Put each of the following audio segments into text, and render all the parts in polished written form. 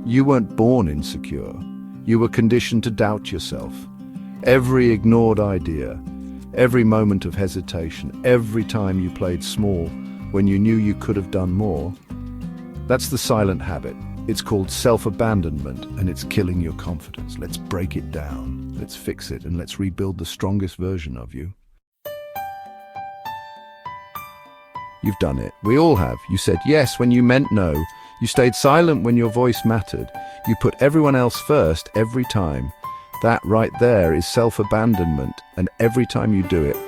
You weren't born insecure. You were conditioned to doubt yourself. Every ignored idea, every moment of hesitation, every time you played small when you knew you could have done more, that's the silent habit. It's called self-abandonment, and it's killing your confidence. Let's break it down. Let's fix it, and let's rebuild the strongest version of you. You've done it. We all have. You said yes when you meant no. You stayed silent when your voice mattered. You put everyone else first every time. That right there is self-abandonment, and every time you do it,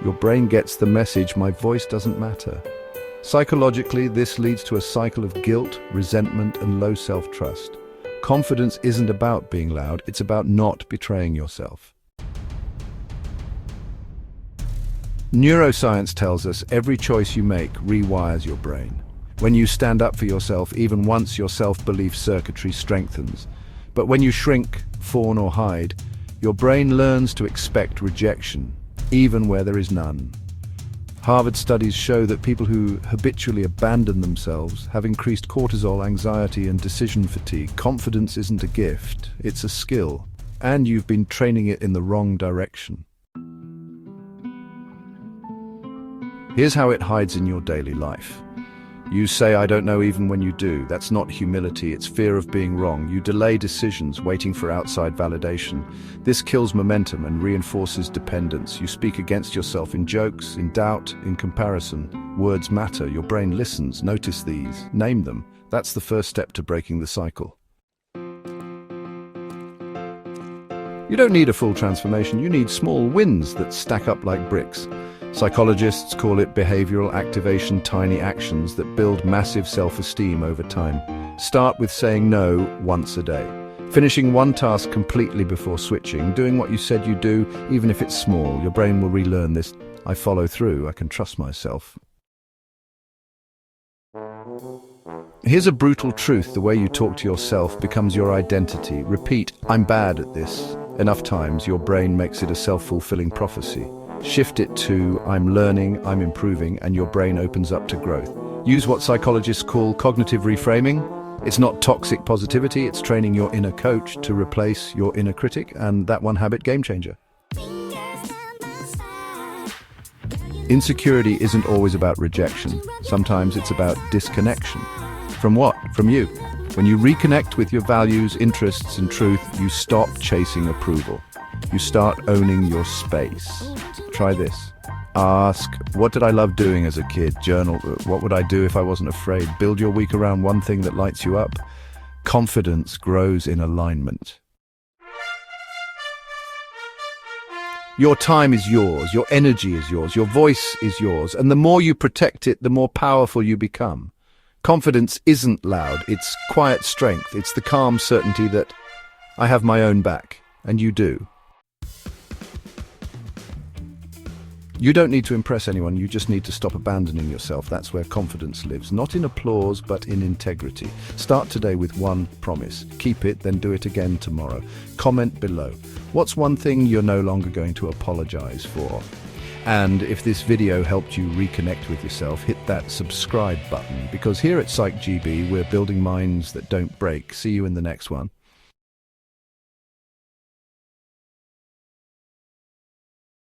your brain gets the message, my voice doesn't matter. Psychologically, this leads to a cycle of guilt, resentment, and low self-trust. Confidence isn't about being loud, it's about not betraying yourself. Neuroscience tells us every choice you make rewires your brain. When you stand up for yourself, even once, your self-belief circuitry strengthens. But when you shrink, fawn, or hide, your brain learns to expect rejection, even where there is none. Harvard studies show that people who habitually abandon themselves have increased cortisol, anxiety, and decision fatigue. Confidence isn't a gift, it's a skill, and you've been training it in the wrong direction. Here's how it hides in your daily life. You say, I don't know, even when you do. That's not humility, it's fear of being wrong. You delay decisions, waiting for outside validation. This kills momentum and reinforces dependence. You speak against yourself in jokes, in doubt, in comparison. Words matter, your brain listens. Notice these, name them. That's the first step to breaking the cycle. You don't need a full transformation, you need small wins that stack up like bricks. Psychologists call it behavioral activation, tiny actions that build massive self-esteem over time. Start with saying no once a day. Finishing one task completely before switching, doing what you said you'd do, even if it's small. Your brain will relearn this. I follow through, I can trust myself. Here's a brutal truth, the way you talk to yourself becomes your identity. Repeat, I'm bad at this. Enough times, your brain makes it a self-fulfilling prophecy. Shift it to, I'm learning, I'm improving, and your brain opens up to growth. Use what psychologists call cognitive reframing. It's not toxic positivity, it's training your inner coach to replace your inner critic, and that one habit game changer. Insecurity isn't always about rejection. Sometimes it's about disconnection. From what? From you. When you reconnect with your values, interests, and truth, you stop chasing approval. You start owning your space. Try this. Ask, what did I love doing as a kid? Journal, what would I do if I wasn't afraid? Build your week around one thing that lights you up. Confidence grows in alignment. Your time is yours, your energy is yours, your voice is yours, and the more you protect it, the more powerful you become. Confidence isn't loud, it's quiet strength. It's the calm certainty that I have my own back, and you do. You don't need to impress anyone, you just need to stop abandoning yourself. That's where confidence lives, not in applause, but in integrity. Start today with one promise. Keep it, then do it again tomorrow. Comment below. What's one thing you're no longer going to apologize for? And if this video helped you reconnect with yourself, hit that subscribe button, because here at PsychGB, we're building minds that don't break. See you in the next one.